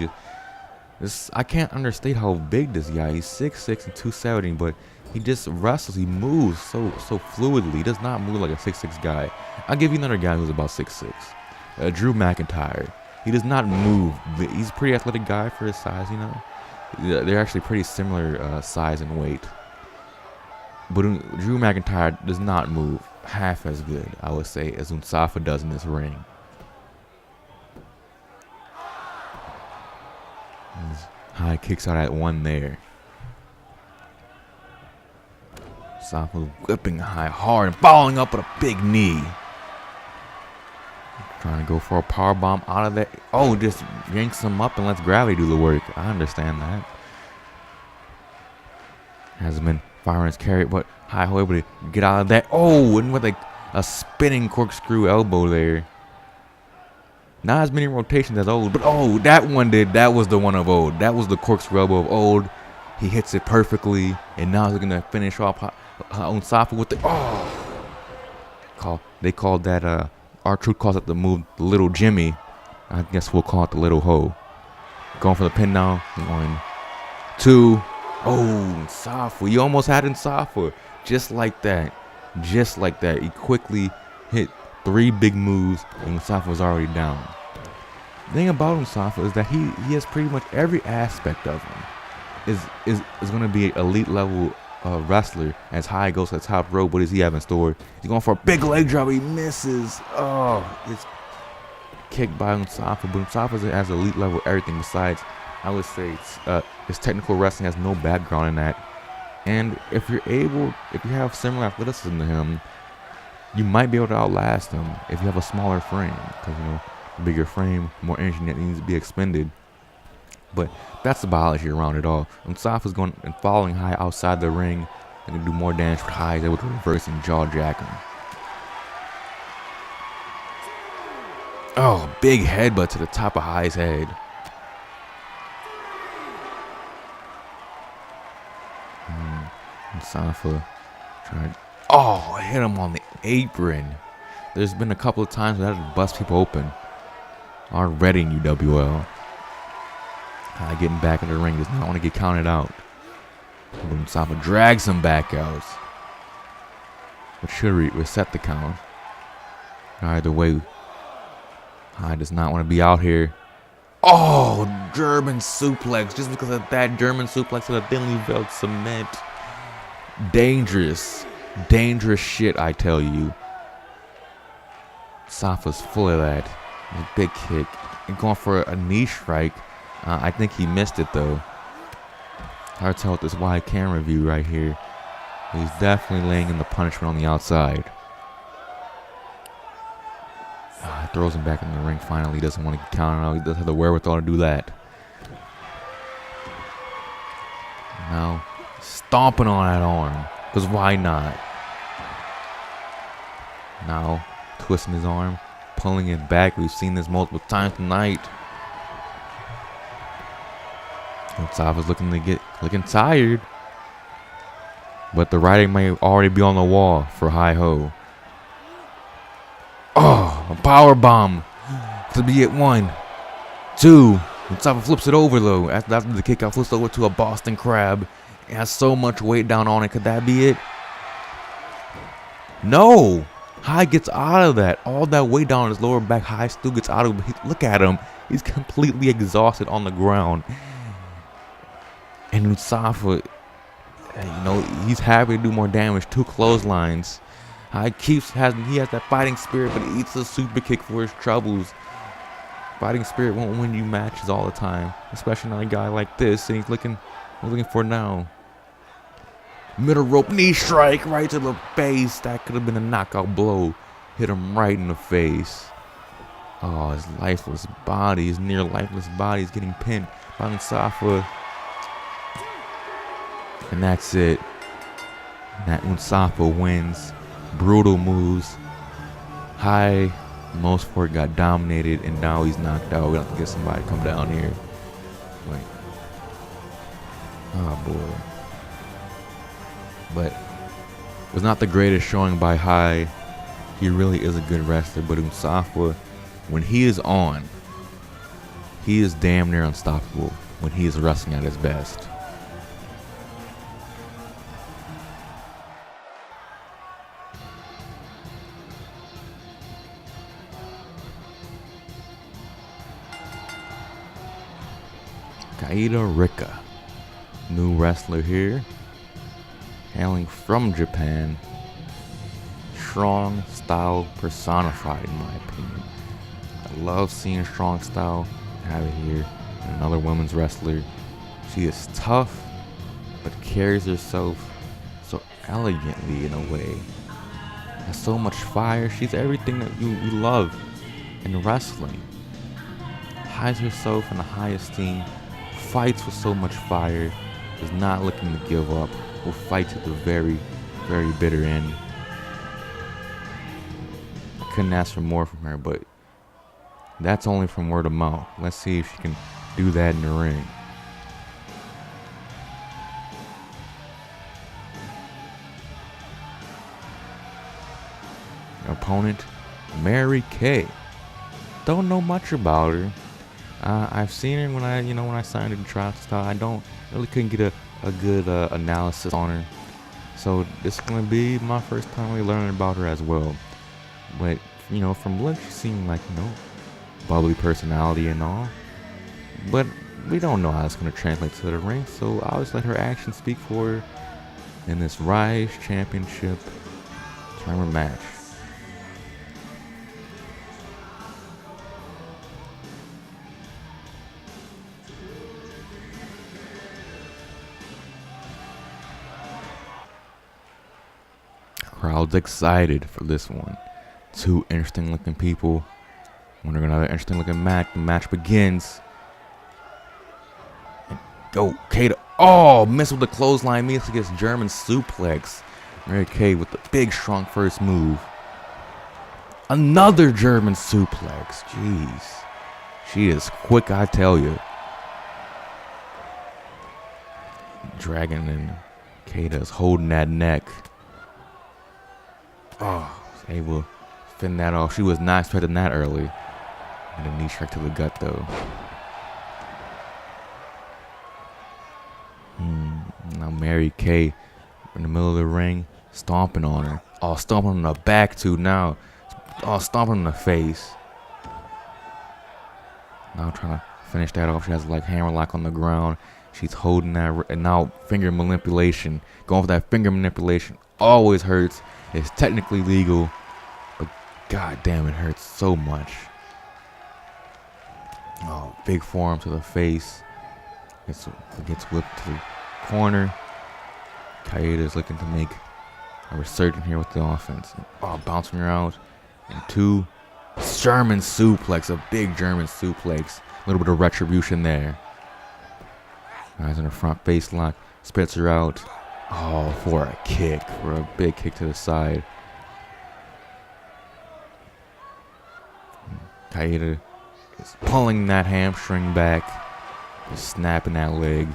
just, I can't understate how big this guy. He's 6'6" and 270, but he just wrestles. He moves so fluidly. He does not move like a 6'6" guy. I'll give you another guy who's about 6'6". Drew McIntyre. He does not move. He's a pretty athletic guy for his size, They're actually pretty similar size and weight. But Drew McIntyre does not move half as good, I would say, as Unsafa does in this ring. High kicks out at one there. Safa whipping High hard and following up with a big knee. Trying to go for a power bomb out of there. Oh, just yanks him up and lets gravity do the work. I understand that. Hasn't been firing his carry, but Hi-Ho able to get out of that. Oh, and with a spinning corkscrew elbow there. Not as many rotations as old, but that one did. That was the one of old. That was the corkscrew elbow of old. He hits it perfectly, and now he's going to finish off Unsafa with the They called that R-Truth calls it the move, the little Jimmy. I guess we'll call it the little hoe. Going for the pin now. 1, 2. Oh, Unsafa. You almost had Unsafa. Just like that. Just like that. He quickly hit 3 big moves, and Unsafa was already down. The thing about Unsafa is that he has pretty much every aspect of him is going to be an elite level wrestler. As High goes to the top rope, what does he have in store? He's going for a big leg drop. He misses. Oh, it's kicked by Unsafa, but Unsafa has elite level everything besides, I would say, his technical wrestling has no background in that. And if you have similar athleticism to him, you might be able to outlast him if you have a smaller frame. Because, a bigger frame, more energy that needs to be expended. But that's the biology around it all. Unsafa's going and following High outside the ring and can do more damage with High. He's able to reverse and jaw jack him. Oh, big headbutt to the top of High's head. Unsafa trying to hit him on the apron. There's been a couple of times where that had to bust people open. Already in UWL. High getting back in the ring, does not want to get counted out. Unsafa drags him back out. But should reset the count. Either way, High does not want to be out here. Oh, German suplex. Just because of that German suplex with a thinly veiled cement. Dangerous. Dangerous shit, I tell you. Safa's full of that. A big kick. And going for a knee strike. I think he missed it, though. Hard to tell with this wide camera view right here. He's definitely laying in the punishment on the outside. Throws him back in the ring finally. He doesn't want to get counted out. He doesn't have the wherewithal to do that. Now, stomping on that arm. Because why not? Now, twisting his arm. Pulling it back. We've seen this multiple times tonight. Unsafa's looking tired. But the writing may already be on the wall for Hi-Ho. power bomb to be at 1, 2. Unsafe flips it over though. After the kick out, flips over to a Boston Crab. It has so much weight down on it. Could that be it? No. High gets out of that. All that weight down on his lower back. High still gets out of it. Look at him. He's completely exhausted on the ground. And Unsafe, he's happy to do more damage. 2 clotheslines. High he has that fighting spirit, but he eats a super kick for his troubles. Fighting spirit won't win you matches all the time, especially on a guy like this. And he's looking for now. Middle rope knee strike right to the face. That could have been a knockout blow. Hit him right in the face. Oh, his lifeless body, his near lifeless body is getting pinned by Unsafe. And that's it. That Unsafe wins. Brutal moves. High, most for it got dominated, and now he's knocked out. We have to get somebody to come down here. Wait. Oh boy. But it was not the greatest showing by High. He really is a good wrestler, but Unsafe, when he is on, he is damn near unstoppable when he is wrestling at his best. Kaida Rikka, new wrestler here, hailing from Japan. Strong style personified, in my opinion. I love seeing strong style. Have it here. Another women's wrestler. She is tough, but carries herself so elegantly in a way. Has so much fire. She's everything that you love in wrestling. Hides herself in the high esteem. Fights with so much fire. Is not looking to give up. Will fight to the very, very bitter end. I couldn't ask for more from her, but that's only from word of mouth. Let's see if she can do that in the ring. Opponent, Mary Kay. Don't know much about her. I've seen her when I signed in trial style. I couldn't get a good analysis on her. So this is gonna be my first time really learning about her as well. But from looks, she seemed like bubbly personality and all. But we don't know how it's gonna translate to the ring. So I'll just let her actions speak for her in this Rise Championship tournament match. Crowd's excited for this one. 2 interesting looking people. We're gonna have an interesting looking match. The match begins. And go, Kaida. Oh, missed with the clothesline. Meets against German suplex. Mary Kay with the big strong first move. Another German suplex. Jeez. She is quick, I tell you. Dragon and Kaida is holding that neck. Oh, able to fend that off. She was not expecting that early. And a knee strike to the gut, though. Now Mary Kay in the middle of the ring, stomping on her. Oh, stomping on the back, too, now. Oh, stomping on the face. Now trying to finish that off. She has like hammerlock on the ground. She's holding that. And now finger manipulation. Going for that finger manipulation. Always hurts. It's technically legal, but god damn, it hurts so much. Oh, big forearm to the face. Gets whipped to the corner. Kaida is looking to make a resurgence here with the offense. Oh, bouncing her out. And 2 German suplex, a big German suplex. A little bit of retribution there. Eyes in the front face lock. Spits her out. Oh, for a big kick to the side. Kaida is pulling that hamstring back, just snapping that leg.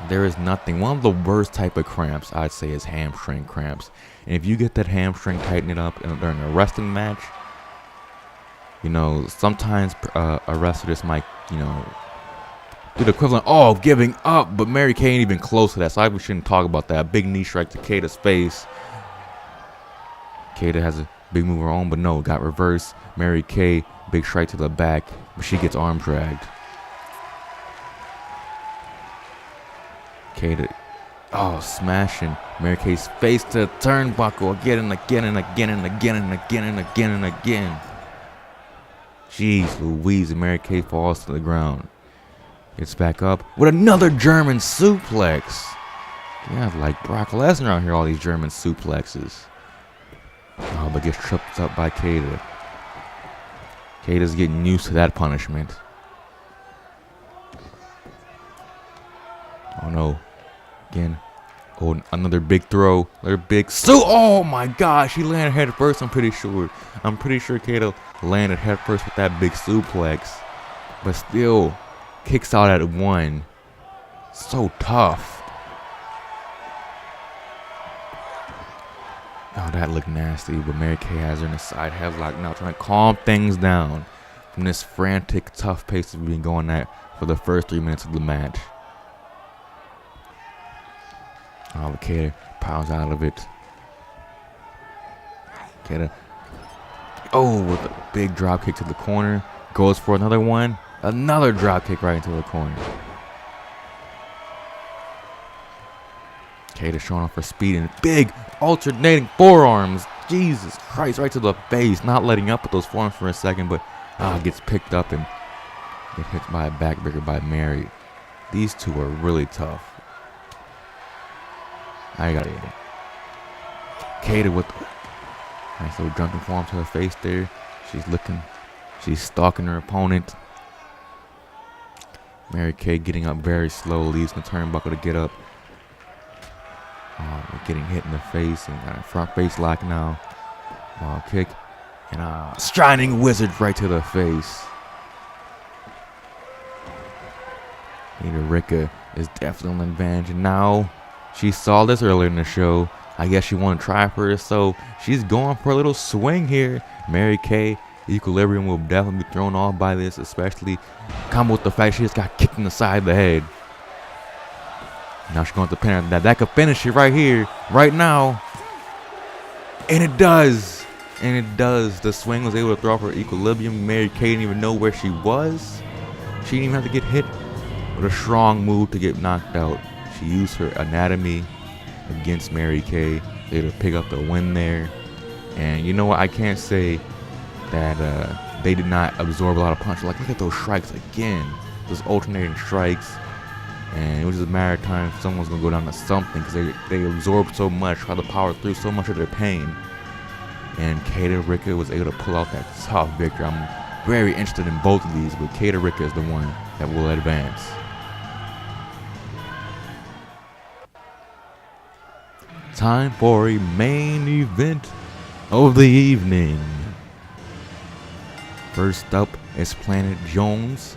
There is nothing. One of the worst type of cramps, I'd say, is hamstring cramps. And if you get that hamstring tightening up during a wrestling match, sometimes a wrestler just might, do the equivalent of giving up. But Mary Kay ain't even close to that, so we shouldn't talk about that. Big knee strike to Kaida's face. Kaida has a big move of her own, but no, got reversed. Mary Kay, big strike to the back, but she gets arm dragged. Kaida, smashing Mary Kay's face to the turnbuckle again and again and again and again and again and again and again. Jeez Louise, and Mary Kay falls to the ground. Gets back up with another German suplex. Yeah, like Brock Lesnar out here, all these German suplexes. But gets tripped up by Kaida. Kaida's getting used to that punishment. Oh no. Again. Oh, another big throw. Another big oh my gosh, she landed head first, I'm pretty sure. Kaida landed head first with that big suplex. But still kicks out at one. So tough. Oh, that looked nasty, but Mary Kay has her in the side headlock now, trying to calm things down from this frantic, tough pace we've been going at for the first 3 minutes of the match. Oh, but Kaida piles out of it. Kaida, with a big drop kick to the corner, goes for another one. Another drop kick right into the corner. Kaida showing off her speed and big alternating forearms. Jesus Christ, right to the face. Not letting up with those forearms for a second, but gets picked up and get hit by a backbreaker by Mary. These two are really tough. I got it. Kaida with a nice little jumping forearm to her face there. She's stalking her opponent. Mary Kay getting up very slowly, using the turnbuckle to get up. Getting hit in the face and got a front face lock now. Kick and striding wizard right to the face. Rikka is definitely on the advantage, and now she saw this earlier in the show. I guess she wanted to try for it, so she's going for a little swing here. Mary Kay, equilibrium will definitely be thrown off by this, especially combo with the fact she just got kicked in the side of the head. Now she's going to pin her. That could finish it right here, right now. And it does. The swing was able to throw off her equilibrium. Mary Kay didn't even know where she was. She didn't even have to get hit with a strong move to get knocked out. She used her anatomy against Mary Kay. They able to pick up the win there. And you know what? I can't say that they did not absorb a lot of punches. Like, look at those strikes again. Those alternating strikes. And it was just a matter of time if someone's going to go down to something, because they absorbed so much, try to power through so much of their pain. And Rikka was able to pull out that tough victory. I'm very interested in both of these, but Rikka is the one that will advance. Time for a main event of the evening. First up is Planet Jones,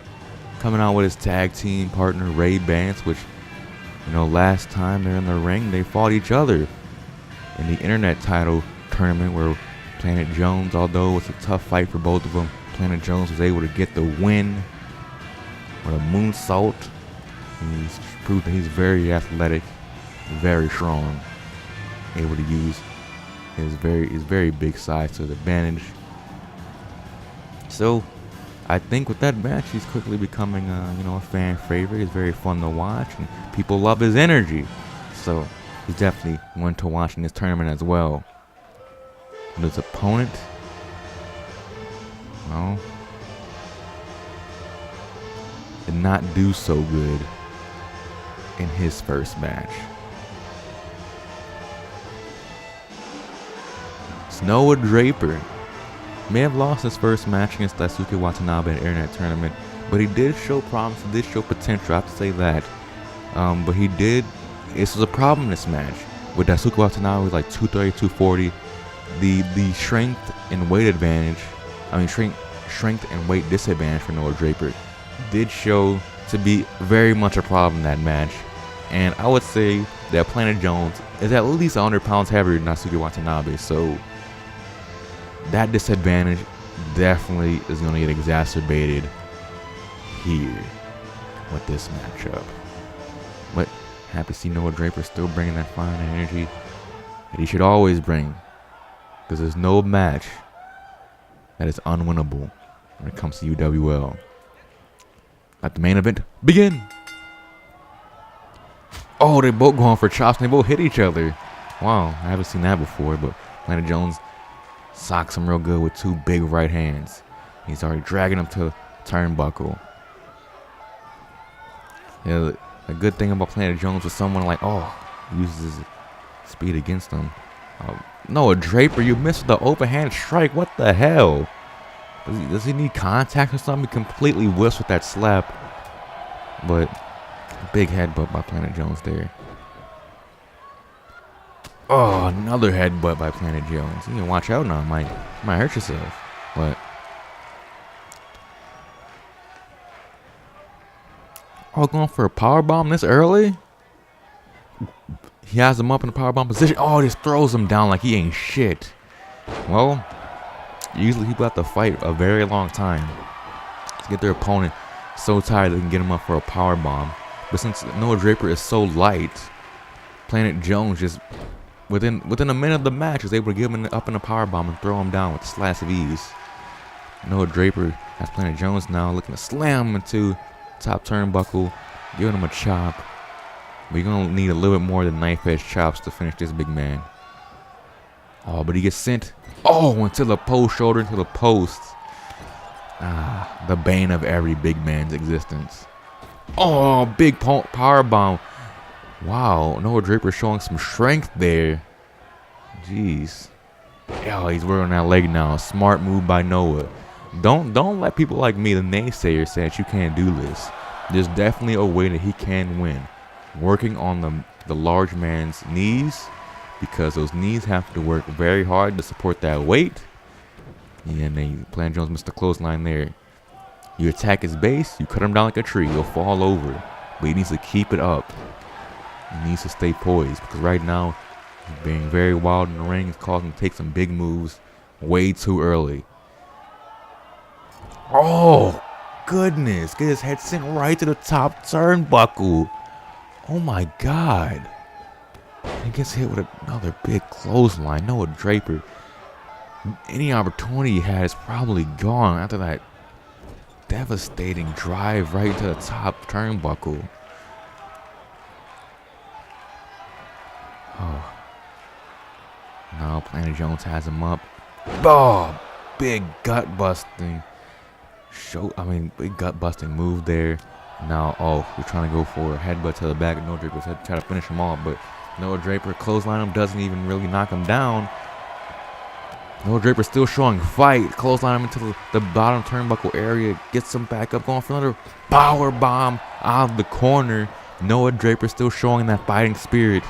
coming out with his tag team partner Ray Bance, which, last time they're in the ring, they fought each other in the internet title tournament, where Planet Jones, although it was a tough fight for both of them, Planet Jones was able to get the win with a moonsault. And he's proved that he's very athletic, very strong, able to use his very big size to his advantage. So I think with that match, he's quickly becoming a fan favorite. He's very fun to watch, and people love his energy. So he's definitely one to watch in this tournament as well. And his opponent, well, did not do so good in his first match. Noah Draper may have lost his first match against Daisuke Watanabe in the internet tournament, but he did show promise, he did show potential, I have to say that. But this was a problem in this match. With Daisuke Watanabe was like 230, 240. The strength and weight advantage, strength and weight disadvantage for Noah Draper did show to be very much a problem in that match. And I would say that Planet Jones is at least 100 pounds heavier than Natsuki Watanabe. So that disadvantage definitely is going to get exacerbated here with this matchup. But happy to see Noah Draper still bringing that fine energy that he should always bring. Because there's no match that is unwinnable when it comes to UWL. Let the main event begin. Oh, they both going for chops and they both hit each other. Wow, I haven't seen that before, but Planet Jones socks him real good with two big right hands. He's already dragging him to turnbuckle. Yeah, a good thing about Planet Jones was someone like, uses his speed against him. Noah Draper, you missed the open hand strike. What the hell? Does he need contact or something? He completely whiffs with that slap. But big headbutt by Planet Jones there. Oh, another headbutt by Planet Jones. You can watch out now. Might hurt yourself. But going for a powerbomb this early? He has him up in the powerbomb position. Oh, just throws him down like he ain't shit. Well, usually people have to fight a very long time to get their opponent so tired they can get him up for a powerbomb. But since Noah Draper is so light, Planet Jones just within a minute of the match is able to get him up in a powerbomb and throw him down with a slash of ease. Noah Draper has Planet Jones now looking to slam him into top turnbuckle, giving him a chop. But you're going to need a little bit more than knife edge chops to finish this big man. Oh, but he gets sent. Oh, into the post, shoulder into the post. The bane of every big man's existence. Oh, big power bomb. Wow, Noah Draper showing some strength there. Jeez. Oh, he's working on that leg now. Smart move by Noah. Don't let people like me, the naysayers, say that you can't do this. There's definitely a way that he can win. Working on the large man's knees, because those knees have to work very hard to support that weight. And then Planet Jones missed the clothesline there. You attack his base, you cut him down like a tree, he'll fall over. But he needs to keep it up. He needs to stay poised, because right now he's being very wild in the ring. It's causing him to take some big moves way too early. Oh, goodness. Get his head sent right to the top turnbuckle. Oh, my God. He gets hit with another big clothesline. Noah Draper, any opportunity he had is probably gone after that devastating drive right to the top turnbuckle. Oh. Now Planet Jones has him up. Oh, big gut busting. Big gut busting move there. Now, we're trying to go for a headbutt to the back of Noah Draper's head to try to finish him off, but Noah Draper clothesline him, doesn't even really knock him down. Noah Draper still showing fight. Clothesline him into the bottom turnbuckle area. Gets him back up, going for another power bomb out of the corner. Noah Draper still showing that fighting spirit.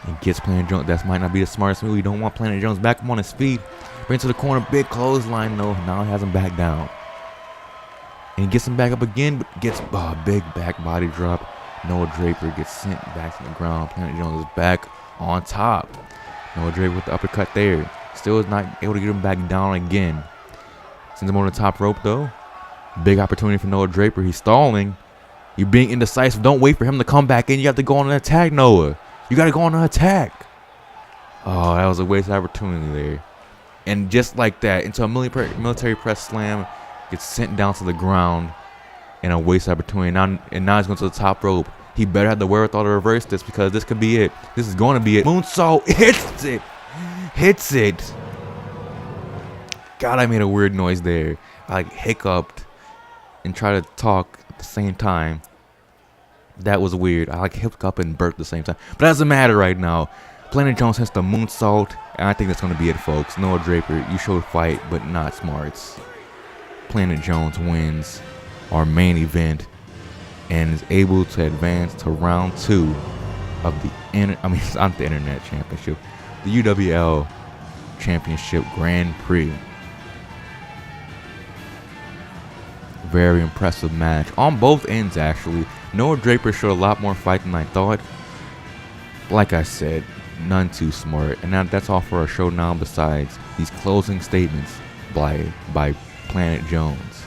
And gets Planet Jones. That might not be the smartest move. You don't want Planet Jones back up on his feet. Brings to the corner, big clothesline though. Now he has him back down. And he gets him back up again, but gets a big back body drop. Noah Draper gets sent back to the ground. Planet Jones is back on top. Noah Draper with the uppercut there. Still is not able to get him back down again. Sends him on the top rope though. Big opportunity for Noah Draper. He's stalling. You're being indecisive. Don't wait for him to come back in. You have to go on an attack, Noah. You got to go on an attack. Oh, that was a waste of opportunity there. And just like that, into a military press slam, gets sent down to the ground in a waste opportunity. Now he's going to the top rope. He better have the wherewithal to reverse this, because this could be it. This is going to be it. Moonsault hits it. Hits it. God, I made a weird noise there. I hiccuped and tried to talk at the same time. That was weird. I hiccuped and burped at the same time. But that doesn't matter right now. Planet Jones hits the moonsault, and I think that's going to be it, folks. Noah Draper, you showed fight, but not smarts. Planet Jones wins our main event and is able to advance to round 2 of it's not the Internet Championship, the UWL Championship Grand Prix. Very impressive match on both ends, actually. Noah Draper showed a lot more fight than I thought. Like I said, none too smart. And now that's all for our show now, besides these closing statements by Planet Jones.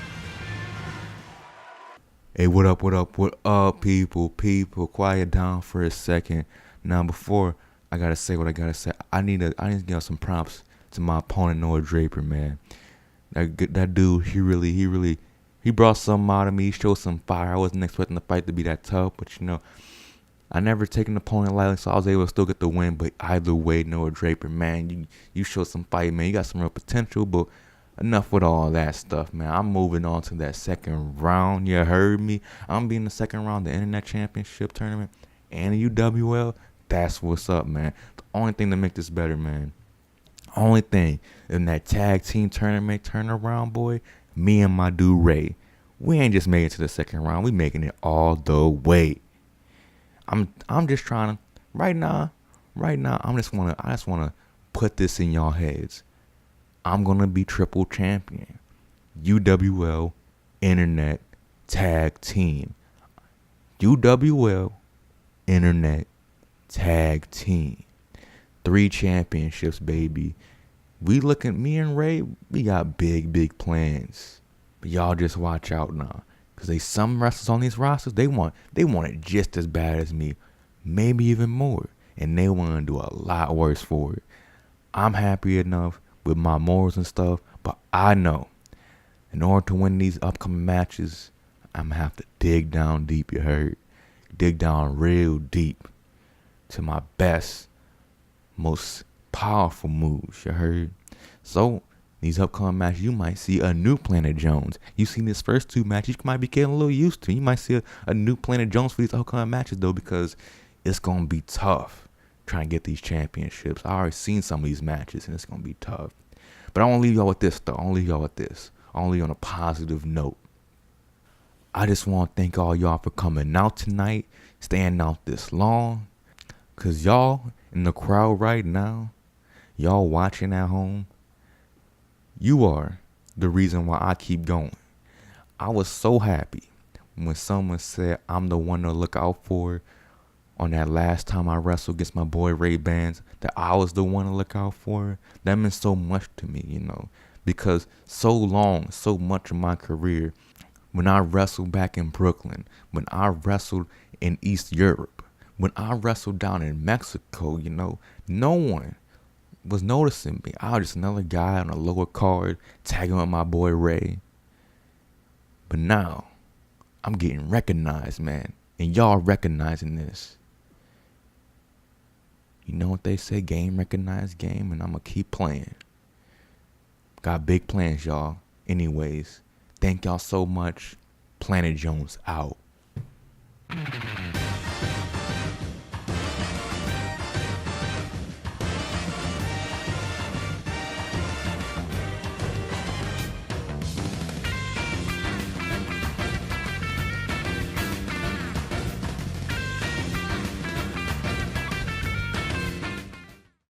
Hey, what up, people? Quiet down for a second. Now, before I gotta say what I gotta say, I need to give some props to my opponent, Noah Draper, man. That dude, he brought something out of me. He showed some fire. I wasn't expecting the fight to be that tough, but I never take an opponent lightly, so I was able to still get the win. But either way, Noah Draper, man, you showed some fight, man. You got some real potential, but enough with all that stuff, man. I'm moving on to that second round. You heard me? I'm being the second round of the Internet Championship Tournament and the UWL. That's what's up, man. The only thing to make this better, man. Only thing in that tag team tournament turnaround, boy, me and my dude Ray, we ain't just making it to the second round. We making it all the way. I'm just trying to right now. I just wanna put this in y'all heads. I'm gonna be triple champion, UWL Internet Tag Team, UWL Internet Tag Team, 3 championships, baby. Me and Ray, we got big plans. But y'all just watch out now. Cause some wrestlers on these rosters, they want it just as bad as me. Maybe even more. And they want to do a lot worse for it. I'm happy enough with my morals and stuff, but I know in order to win these upcoming matches, I'm gonna have to dig down deep, you heard? Dig down real deep to my best, most powerful moves, you heard? So, these upcoming matches, you might see a new Planet Jones. You seen these first 2 matches, you might be getting a little used to. You might see a new Planet Jones for these upcoming matches, though, because it's going to be tough trying to get these championships. I already seen some of these matches, and it's going to be tough. But I want to leave y'all with this, though. I want to leave on a positive note. I just want to thank all y'all for coming out tonight, staying out this long. Because y'all in the crowd right now, y'all watching at home, you are the reason why I keep going. I was so happy when someone said I'm the one to look out for on that last time I wrestled against my boy Ray Bands, that I was the one to look out for. That meant so much to me, because so much of my career, when I wrestled back in Brooklyn, when I wrestled in East Europe, when I wrestled down in Mexico, no one was noticing me. I was just another guy on a lower card tagging with my boy Ray. But now I'm getting recognized, man, and y'all recognizing this. You know what they say, game recognized game, and I'm gonna keep playing. Got big plans, y'all. Anyways, thank y'all so much. Planet Jones out.